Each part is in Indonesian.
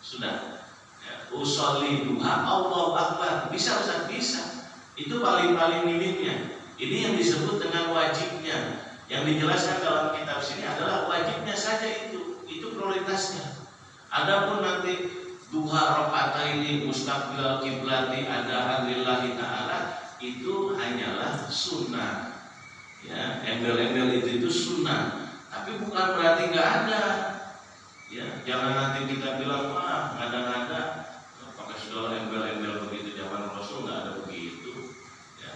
Sudah. Ya, usolli duha, Allahu Akbar. Bisa Ustaz? Bisa. Itu paling minimnya. Ini yang disebut dengan wajibnya. Yang dijelaskan dalam kitab sini adalah wajibnya saja itu prioritasnya. Adapun nanti duha rakaataini mustaqbilal kiblati ada lillahi ta'ala, itu hanyalah sunnah. Ya, embel-embel itu sunnah. Tapi bukan berarti nggak ada. Ya, jangan nanti kita bilang wah ngada-ngada pakai segala embel-embel begitu, zaman Rasul nggak ada begitu. Ya,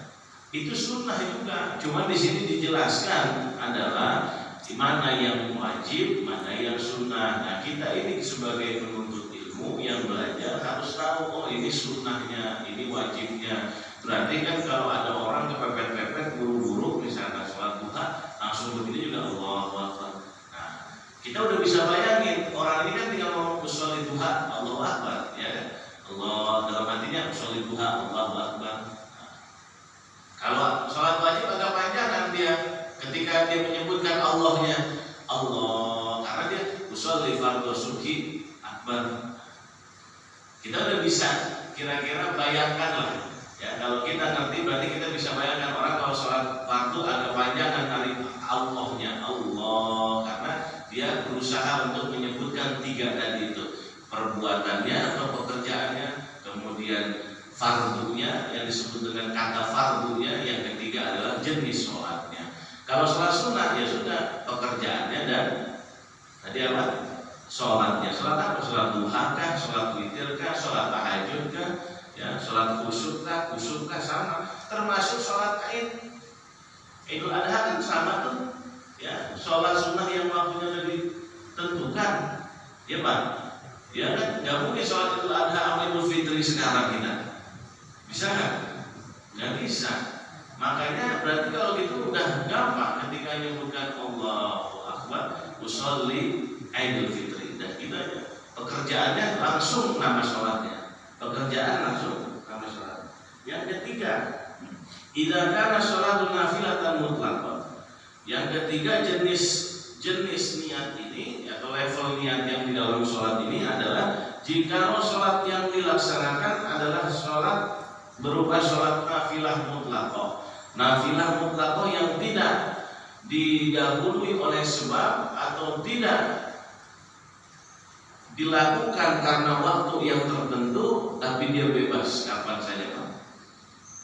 itu sunnah juga. Cuma di sini dijelaskan adalah di mana yang wajib, mana yang sunnah. Nah, kita ini sebagai penuntut ilmu yang belajar harus tahu, oh ini sunnahnya, ini wajibnya. Berarti kan kalau ada orang kepepet-pepet buru-buru misalnya sholat duha langsung begitu juga Allahu Akbar. Nah, kita udah bisa bayangin orang ini kan tinggal mau sholat duha Allahu Akbar, ya kan? Allah dalam hatinya sholat duha Allahu Akbar. Nah, kalau sholat wajib agak panjangan dia ketika dia menyebutkan Allahnya Allah, karena dia usolli fardhu subhi akbar. Kita udah bisa kira-kira bayangkan lah. Ya, kalau kita ngerti berarti kita bisa bayangkan orang kalau sholat fardu agak panjangan dari Allahnya Allah, karena dia berusaha untuk menyebutkan tiga tadi itu, perbuatannya atau pekerjaannya, kemudian fardunya yang disebut dengan kata fardunya, yang ketiga adalah jenis sholatnya. Kalau sholat sunnah ya sudah pekerjaannya dan tadi apa? Sholatnya. Sholat apa? Sholat duha kah? Sholat witir kah? Sholat tahajud kah? Ya, sholat khusyuk kah sama, termasuk sholat Idul Adha kan sama tuh. Ya, sholat sunnah yang waktunya sudah ditentukan, ya Pak. Ya kan, nggak mungkin sholat Idul Adha sama Idul Fitri sekarang kita. Bisa nggak? Nggak bisa. Makanya berarti kalau gitu udah gampang ketika menyebutkan Allahu Akbar, usolli Idul Fitri, dan kita pekerjaannya langsung nama sholatnya. Pekerjaan langsung nama sholat. Yang ketiga, idza kana sholatu nafilatan mutlaqah. Yang ketiga jenis niat ini atau level niat yang di dalam sholat ini adalah jika sholat yang dilaksanakan adalah sholat berupa sholat nafilah mutlaqah. Nafilah mutlaqah yang tidak didahului oleh sebab atau tidak dilakukan karena waktu yang tertentu, tapi dia bebas kapan saja Pak.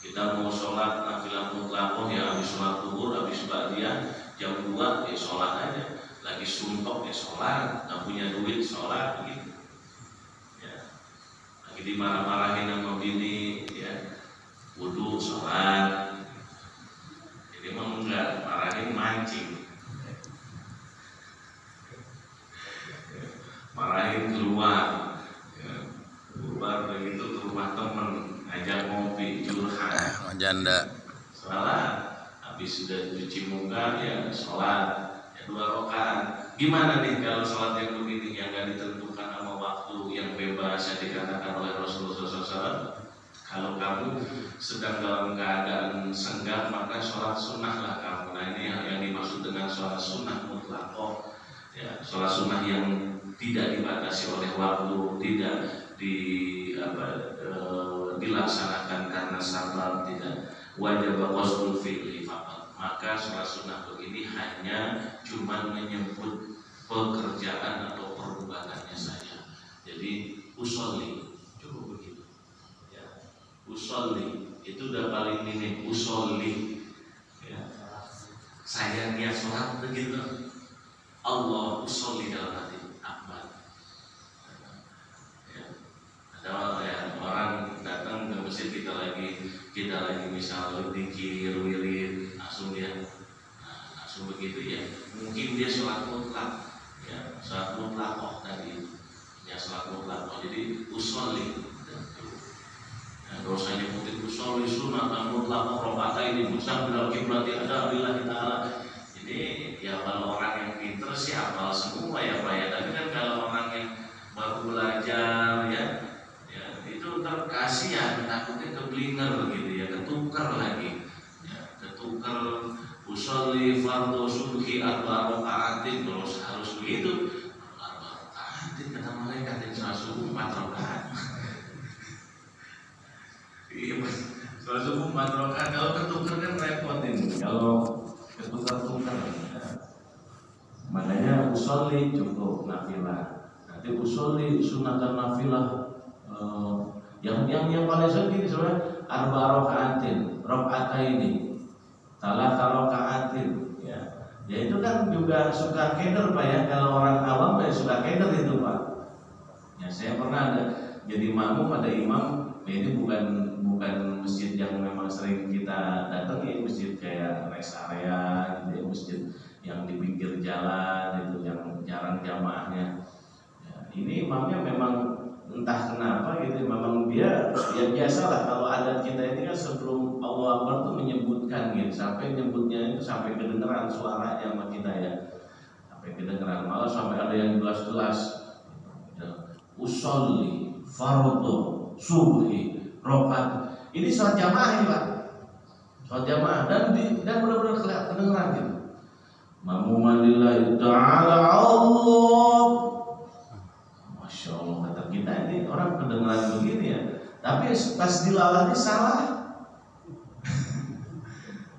Kita mau sholat nafilah mutlaqah ya, habis sholat zuhur, habis ba'diyah jam 2 ya sholat aja, lagi suntok ya sholat, nggak punya duit sholat begitu. Ya, lagi dimarah-marahin sama bini ya, wudu sholat. Jadi mau enggak marahin mancing. Marahin keluar begitu ke rumah temen, ajak ngopi, curhat, janda sholat, habis sudah cuci muka ya sholat ya 2 rakaat. Gimana nih kalau sholat yang begini yang gak ditentukan sama waktu, yang bebas yang dikatakan oleh Rasulullah SAW? Kalau kamu sedang dalam keadaan senggang maka sholat sunnah lah kamu. Nah ini yang dimaksud dengan sholat sunnah mutlaqah ya, sholat sunnah yang tidak dibatasi oleh waktu, tidak dilaksanakan karena sabar, tidak wajib qasdul fi'li faqat. Maka sholat sunnah begini hanya cuma menyebut pekerjaan atau perbuatannya saja. Jadi usolli cukup begitu. Ya, usolli itu udah paling minim, usolli. Ya. Saya niat sholat begitu. Allah usolli dalam hati. Ya, orang datang ke masjid kita lagi misalnya dzikir, wirid, langsung begitu ya. Mungkin dia sholat mutlak, ya sholat mutlaqah tadi, ya sholat mutlaqah. Jadi usolli, ya, dosanya putih usolli sunatan mutlaqah rakaataini mustaqbilal kiblati ada lillahi ta'ala. Jadi ya kalau orang yang pinter sih hafal semua ya Pak ya. Tapi kan kalau orang yang baru belajar ya itu ntar kasihan, takutnya keblinger gitu ya, ketukar lagi ya, ketukar usolli fardhu subhi arba'a raka'atin. Kalau harus begitu arba'a raka'atin kata malaikat yang salat subuh cuma rakaat, kalau ketukar kan repot ini. Kalau ketukar-tukar, makanya usolli cukup nafilah. Nanti usolli sunatan nafilah. Yang paling sedih sebenarnya arba rakaatain, salah rakaatin. Ya itu kan juga suka keder Pak ya. Kalau orang awam ya suka keder itu Pak. Ya saya pernah ada jadi makmum ada imam. Ini bukan masjid yang memang sering kita datangi, masjid kayak rest area, gitu, masjid yang di pinggir jalan itu yang jarang jamaahnya. Ya, ini imamnya memang entah kenapa gitu, memang dia ya biasalah kalau adat kita ini kan sebelum Allahu Akbar tuh menyebutkan gitu, sampai nyebutnya itu sampai kedengeran suaranya sama kita ya, sampai kedengeran, malah sampai ada yang jelas-jelas ya, usolli fardhu subhi rokat. Ini sholat jamaah ini Pak, sholat jamaah dan benar-benar kedengeran gitu. Mamuman lillahi ta'ala Allah. Masya Allah kata kita ini orang kedengeran begini ya, tapi pas dilalahnya salah.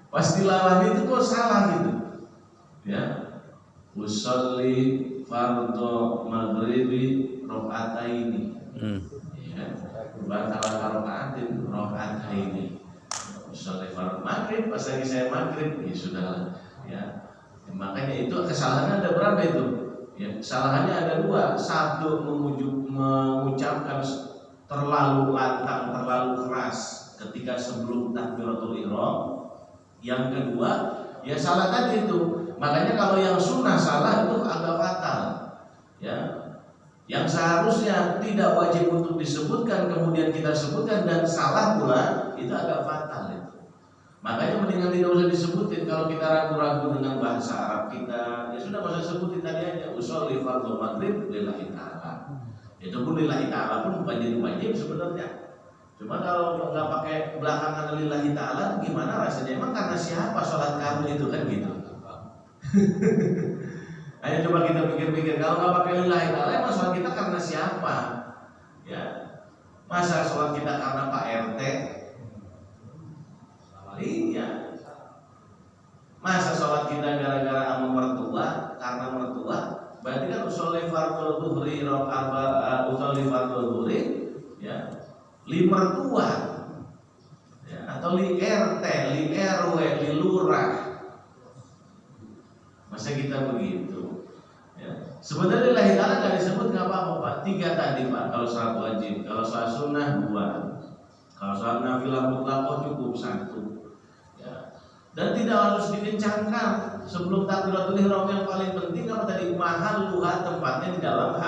Pas dilalahnya itu kok salah gitu ya. Usolli fardhu maghribi rakaataini. Ya, bukan salah rakaatin rakaataini. Usolli fardhu maghrib, pas lagi saya maghrib ya sudah ya. Makanya itu kesalahannya ada berapa itu? Ya, kesalahannya ada dua. Satu mengucapkan terlalu lantang, terlalu keras ketika sebelum takbiratul ihram. Yang kedua, ya salah tadi itu. Makanya kalau yang sunnah salah itu agak fatal. Ya. Yang seharusnya tidak wajib untuk disebutkan kemudian kita sebutkan dan salah pula, itu agak fatal itu. Makanya mendingan tidak usah disebutin. Kalau kita ragu-ragu dengan bahasa Arab kita, ya sudah nggak usah sebutin tadi aja. Usolli fardhu maghrib lillahi ta'ala. Itu pun lillahi ta'ala pun bukan jadi wajib sebenarnya. Cuma kalau nggak pakai belakangan lillahi ta'ala, gimana rasanya? Emang karena siapa sholat kamu itu kan gitu? Ayo coba kita pikir-pikir. Kalau nggak pakai lillahi ta'ala, emang sholat kita karena siapa? Ya, masa sholat kita karena Pak RT? Iya. Masa sholat kita gara-gara sama mertua, karena mertua, berarti kan usolli fardhu dhuhri usolli fardhu dhuhri ya, li mertua ya, atau li RT, li RW, li lurah. Masa kita begitu ya. Sebenarnya lillahi ta'ala nggak disebut nggak apa-apa Pak. 3 tadi Pak, kalau sholat wajib, kalau sholat sunnah 2, kalau sholat nafilah mutlaqah cukup 1. Dan tidak harus dikencangkan sebelum takbiratul ihram. Yang paling penting apa tadi? Mahal luha, tempatnya di dalam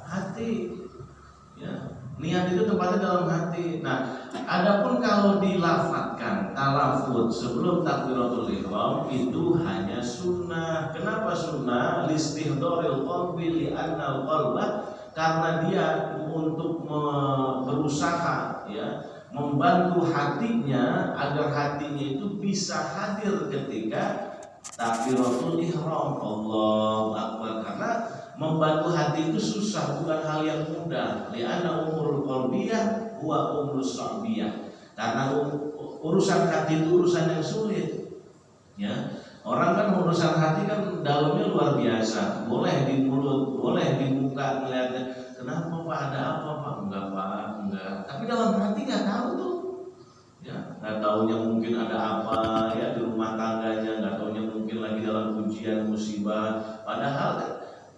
hati. Ya, niat itu tempatnya dalam hati. Nah, adapun kalau dilafadzkan talafuz sebelum takbiratul ihram itu hanya sunnah. Kenapa sunnah? Listihdoril qalbi li'annal qalba, karena dia untuk berusaha ya, membantu hatinya agar hatinya itu bisa hadir ketika takbiratul ihram. Allahu Akbar. Karena membantu hati itu susah, bukan hal yang mudah. Li'anna umurul qalbiyah huwa umrus sa'biyah. Karena urusan hati itu urusan yang sulit. Ya. Orang kan urusan hati kan dalamnya luar biasa. Boleh di mulut, boleh di muka melihatnya. Kenapa Pak, ada apa Pak? Enggak Pak, enggak. Tapi dalam hati nggak tahu tuh, ya nggak tahunya mungkin ada apa ya di rumah tangganya, nggak tahunya mungkin lagi dalam ujian musibah. Padahal kan,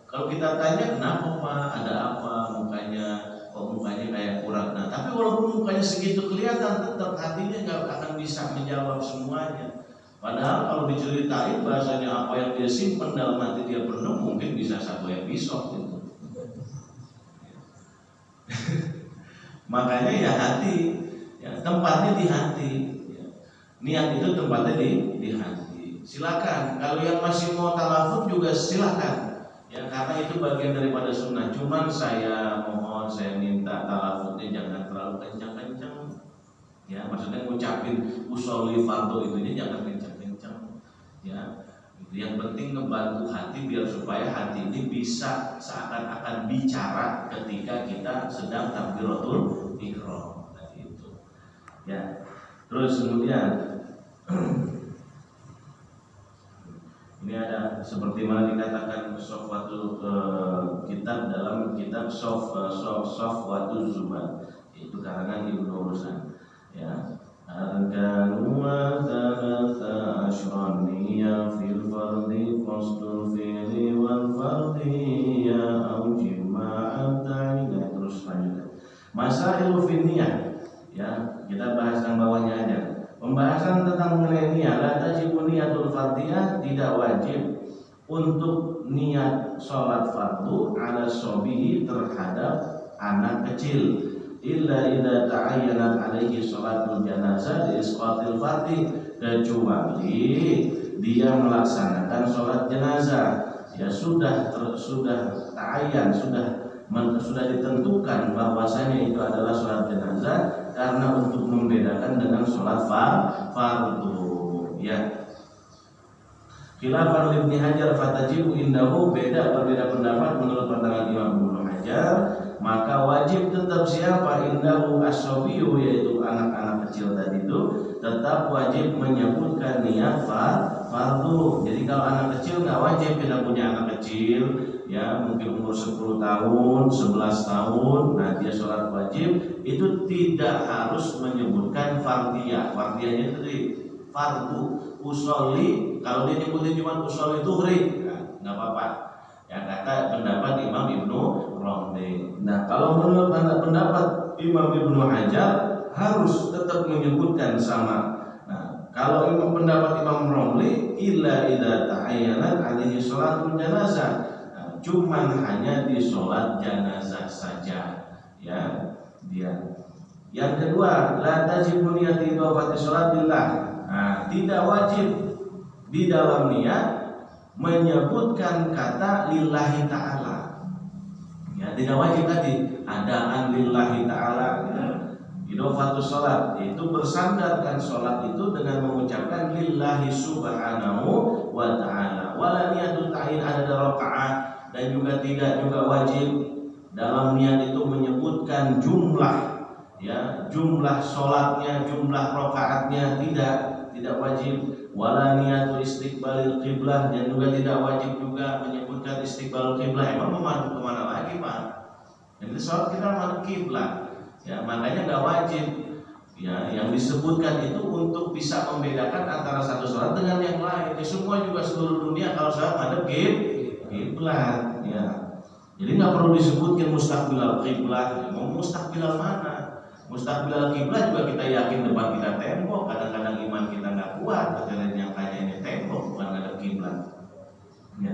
kalau kita tanya kenapa Pak, ada apa mukanya, kok mukanya kayak kurang. Nah tapi walaupun mukanya segitu kelihatan, tetap hatinya nggak akan bisa menjawab semuanya. Padahal kalau diceritain bahasanya apa yang dia simpan dalam hati dia penuh, mungkin bisa 1 episode gitu. Makanya ya hati ya, tempatnya di hati ya. Niat itu tempatnya di hati. Silakan kalau yang masih mau talafut juga silakan ya, karena itu bagian daripada sunnah. Cuman saya mohon, saya minta talafutnya jangan terlalu kencang-kencang ya, maksudnya ngucapin usolli fardhu itunya jangan kencang-kencang ya. Yang penting ngebantu hati biar supaya hati ini bisa seakan-akan bicara ketika kita sedang takbiratul ihram. Nah, itu. Ya. Terus kemudian ini ada seperti mana dikatakan Sofwatul kitab dalam kitab Sofwatul Zubat, itu karangan Ibnu Rushd ya. Arkanu wa thalatha asyran niyya fil fardi qasdul fi'li wal fardi ya aujib ma'at ta'ina. Terus lanjutkan Masailu fin niyyah ya, kita bahas yang bawahnya aja. Pembahasan tentang mengenai niat, la tajibu niyatul fardiyah, tidak wajib untuk niat sholat fardu ala sobihi terhadap anak kecil, illa idza ta'ayyanat alaihi sholatul janazah li isqatil fardi, kecuali dia melaksanakan sholat jenazah ya sudah ta'ayyan, sudah ditentukan bahwasanya itu adalah sholat jenazah, karena untuk membedakan dengan sholat fardu ya. Khilafan Ibnu Hajar fatajibu indahu, berbeda pendapat menurut pandangan Imam Ibnu Hajar, maka wajib tetap siapa indahu as-sobiyyu, yaitu anak-anak kecil tadi itu tetap wajib menyebutkan niat fardu. Jadi kalau anak kecil nggak wajib, kita punya anak kecil ya mungkin umur 10 tahun, 11 tahun, nah dia sholat wajib itu tidak harus menyebutkan fardiyah. Fardiyahnya itu fardu. Usolli, kalau dia nyebutin cuma usolli tuhri, nah, nggak apa-apa ya, kata pendapat Imam Ibnu Rushd. Nah kalau menurut pendapat Imam Ibnu Hajar harus tetap menyebutkan sama. Nah kalau pendapat Imam Rushd, illa idza ta'ayyanat alaihi sholatul janazah, cuman hanya di sholat janazah saja ya dia. Yang kedua, la tajibu niat idhofati sholatillah, nah tidak wajib di dalam niat menyebutkan kata lillahi ta'ala ya, tidak wajib tadi adaan lillahi ta'ala ya. Idhofatus sholat itu bersandarkan sholat itu dengan mengucapkan lillahi subhanahu wa ta'ala, wala niatul ta'in adada rakaat, dan juga tidak wajib dalam niat itu menyebutkan jumlah ya, jumlah sholatnya, jumlah rakaatnya, tidak wajib. Wala niatul istiqbalil qiblah, dan juga tidak wajib juga menyebutkan istiqbalul qiblah. Emang memadu kemana lagi Pak? Jadi sholat kita menghadap kiblat ya, makanya nggak wajib ya. Yang disebutkan itu untuk bisa membedakan antara satu sholat dengan yang lain ya. Semua juga seluruh dunia kalau sholat menghadap kiblat ya. Jadi nggak perlu disebutkan mustaqbilal qiblat. Mau mustaqbilal mana? Mustaqbilal qiblat juga kita yakin depan kita tembok. Kadang-kadang iman kita nggak kuat, kadang yang kaya ini tembok bukan ngadep kiblat. Ya.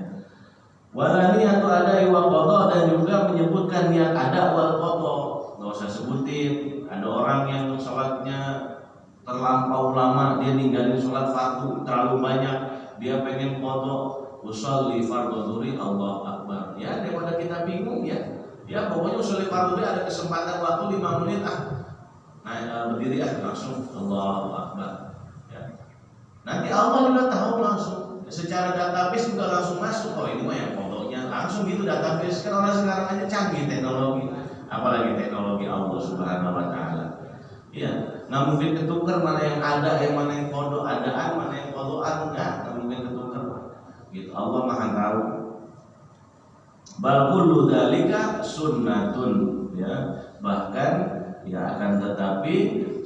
Wala niatu adai wa qadha, dan juga menyebutkan niat ada wal qadha. Nggak usah sebutin. Ada orang yang sholatnya terlampau lama, dia ninggalin sholat fardu terlalu banyak, dia pengen qadha. Usolli fardhu dzuri Allahu akbar. Ya daripada kita bingung ya. Ya pokoknya usolli fardhu dzuri ada kesempatan waktu 5 menit nah berdiri langsung Allahu akbar. Ya. Nanti Allah juga tahu langsung. Secara database juga langsung masuk. Oh ini mah yang pokoknya langsung gitu database. Kan orang sekarang aja canggih teknologi. Apalagi teknologi Allah Subhanahu wa taala. Ya, nggak mungkin ketukar mana yang ada, yang mana yang kodo adaan, mana yang kodoan, nggak mungkin ketukar. Gitu. Allah Maha tahu. Bal kullu dzalika sunnatun ya. Bahkan ya akan tetapi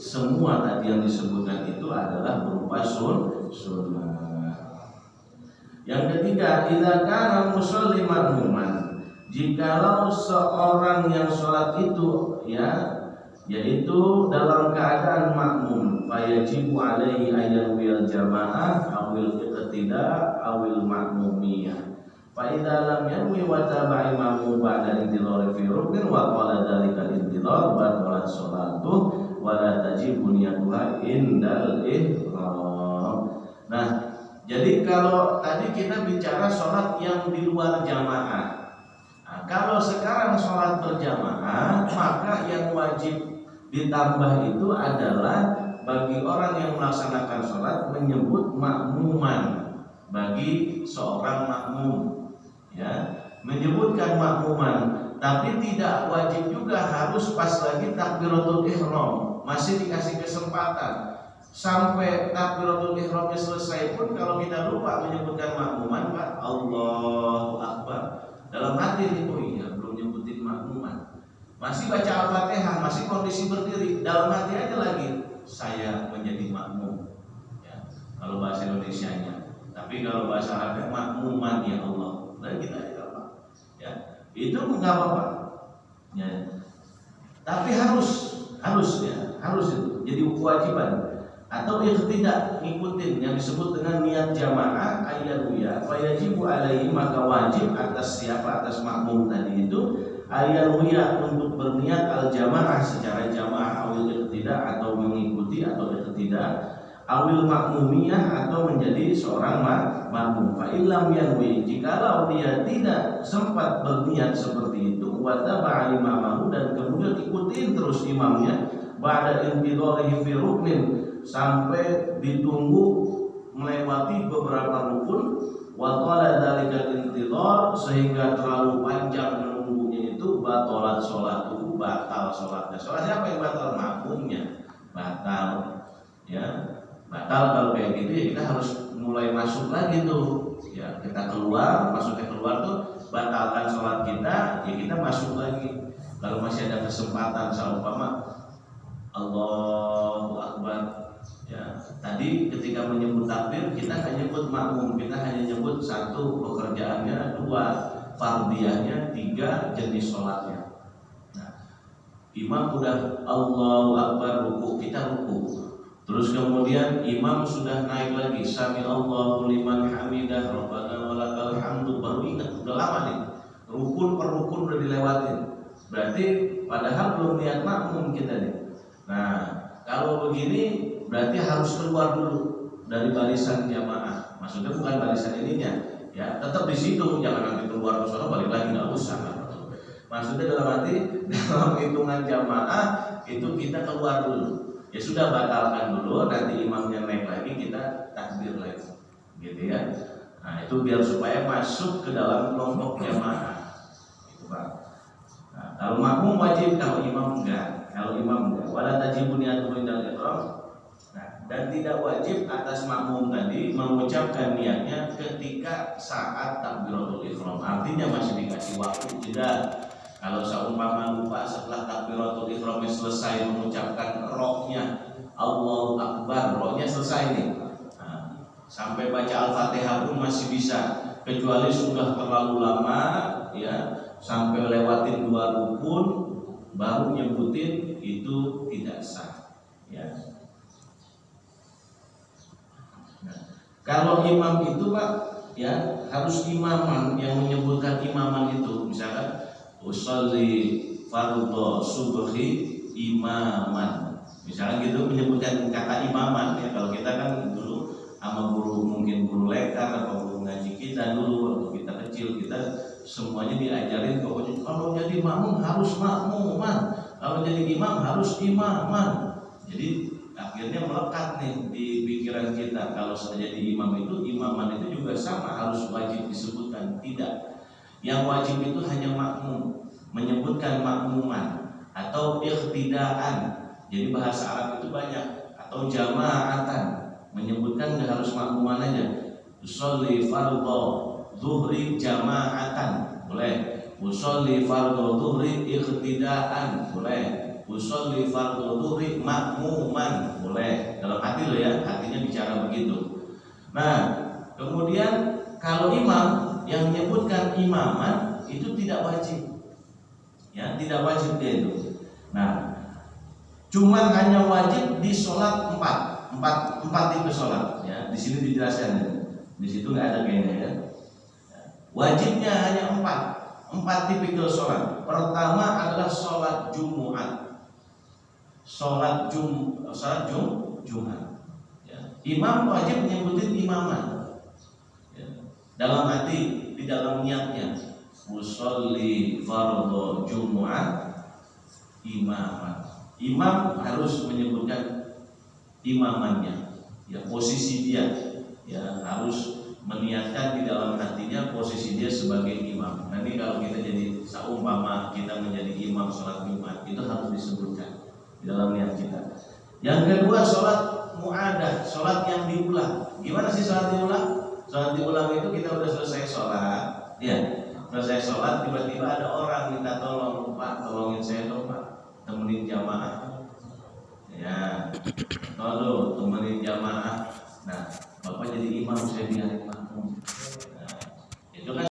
semua tadi yang disebutkan itu adalah berupa sunnah. Yang ketiga, idza kana musalli ma'muman, jikalau seorang yang sholat itu ya yaitu dalam keadaan makmum, fayajibu alaihi ayyawil jamaah awil iqtida awil makmumiyah. Fa idza lam yanwi wa taba'i imamu ba'da intidhari fi ruknin wa qala dzalika intidhar batalat sholatu wa la tajibu niyatuha indal ihram. Nah, jadi kalau tadi kita bicara sholat yang di luar jamaah. Nah, kalau sekarang sholat berjamaah, maka yang wajib ditambah itu adalah bagi orang yang melaksanakan sholat menyebut makmuman bagi seorang makmum. Ya, menyebutkan makmuman, tapi tidak wajib juga harus pas lagi takbiratul ihram, masih dikasih kesempatan. sampai takbiratul ihramnya selesai pun kalau kita lupa menyebutkan makmuman, Pak, Allahu Akbar, dalam hati ini, oh iya belum nyebutin makmuman, masih baca Al-Fatihah, masih kondisi berdiri, dalam hati aja lagi saya menjadi makmum, ya, kalau bahasa Indonesianya. Tapi kalau bahasa Arabnya makmuman ya Allah, dan kita Pak, ya itu nggak apa-apa, ya. Tapi harus itu jadi kewajiban. Atau tidak ngikutin yang disebut dengan niat jamaah ayaruya, fayajibu alaihi, maka wajib atas siapa, atas makmum tadi itu ayaruya untuk berniat al jamaah secara jamaah, awil tidak atau mengikuti atau tidak, awil makmumiyah atau menjadi seorang makmum. Fa illam yanwi, jikalau dia tidak sempat berniat seperti itu, wa taba'a imamahu, dan kemudian ikutin terus imamnya, ba'da intidharihi fi ruknin, sampai ditunggu melewati beberapa rukun, wa qala dzalikal intidhar, sehingga terlalu panjang menunggunya itu, batalat sholatuhu, batal sholatnya. Sholat siapa yang batal? Makmumnya batal, ya. Batal kalau kayak gitu ya kita harus mulai masuk lagi tuh, ya kita keluar, masuknya keluar tuh batalkan sholat kita, ya kita masuk lagi. Kalau masih ada kesempatan, seumpama Allahu Akbar, ya tadi ketika menyebut takbir kita hanya nyebut makmum, kita hanya nyebut satu pekerjaannya, dua fardiyahnya, tiga jenis sholatnya. Nah, imam udah Allahu Akbar ruku, kita ruku. Terus kemudian imam sudah naik lagi, sami Allahu liman hamidah, rabbana walakal hamdu, baru ingat, udah lama nih, rukun per rukun udah dilewatin. Berarti padahal belum niat makmum kita nih. Nah, kalau begini berarti harus keluar dulu dari barisan jamaah. Maksudnya bukan barisan ininya, ya tetap di situ, jangan nanti keluar ke sana balik lagi, nggak usah. Maksudnya dalam arti dalam hitungan jamaah itu kita keluar dulu. Ya sudah, batalkan dulu, nanti imamnya naik lagi, kita takbir lagi, gitu ya. Nah itu biar supaya masuk ke dalam kelompok jamaah, gitu Pak. Nah, kalau makmum wajib, kalau imam enggak. Kalau imam enggak, wala tajibu niyatuhu indal ihram. Nah, dan tidak wajib atas makmum tadi mengucapkan niatnya ketika saat takbiratul ihram. Artinya masih dikasih waktu jeda. Kalau seumpama lupa setelah takbiratul ihram selesai mengucapkan rohnya Allahu Akbar, rohnya selesai nih, nah, sampai baca Al-Fatihah pun masih bisa, kecuali sudah terlalu lama, ya sampai lewatin dua rukun baru nyebutin, itu tidak sah, ya. Nah, kalau imam itu Pak, ya harus imaman, yang menyebutkan imaman itu, misalkan usolli fardhu subhi imaman, misalnya gitu, menyebutkan kata imaman, ya. Kalau kita kan dulu sama guru, mungkin guru lekar atau guru ngaji kita dulu waktu kita kecil, kita semuanya diajarin pokoknya kalau jadi makmum harus makmuman, kalau jadi imam harus imaman. Jadi akhirnya melekat nih di pikiran kita, kalau sudah jadi imam itu, imaman itu juga sama, harus wajib disebutkan. Tidak, yang wajib itu hanya makmum, menyebutkan makmuman atau iqtidaan. Jadi bahasa Arab itu banyak, atau jamaatan, menyebutkan nggak harus makmuman aja. Usolli fardhu zuhri jamaatan, boleh. Usolli fardhu zuhri iqtidaan, boleh. Usolli fardhu zuhri makmuman, boleh. Dalam hati lo ya, hatinya bicara begitu. Nah, kemudian kalau imam yang menyebutkan imaman itu tidak wajib, ya tidak wajib dia itu. Nah, cuman hanya wajib di sholat empat tipe sholat, ya di sini dijelaskan, di situ nggak ada kayaknya ya. Wajibnya hanya empat tipikal sholat. Pertama adalah sholat Jumat, sholat Jumat. Ya. Imam wajib menyebutin imaman. Dalam hati, di dalam niatnya, usolli fardhu Jumu'ah imaman. Imam harus menyebutkan imamannya, ya posisi dia, ya harus meniatkan di dalam hatinya posisi dia sebagai imam. Nanti kalau kita jadi seumpama kita menjadi imam sholat Jumat, itu harus disebutkan di dalam niat kita. Yang kedua, sholat mu'adah, sholat yang diulang. Gimana sih sholat diulang? Sholat diulang itu kita udah selesai sholat, ya, selesai sholat tiba-tiba ada orang minta tolong, Pak, tolongin saya dong Pak, temenin jamaah. Ya, tolong temenin jamaah. Nah, Bapak jadi imam, saya bilang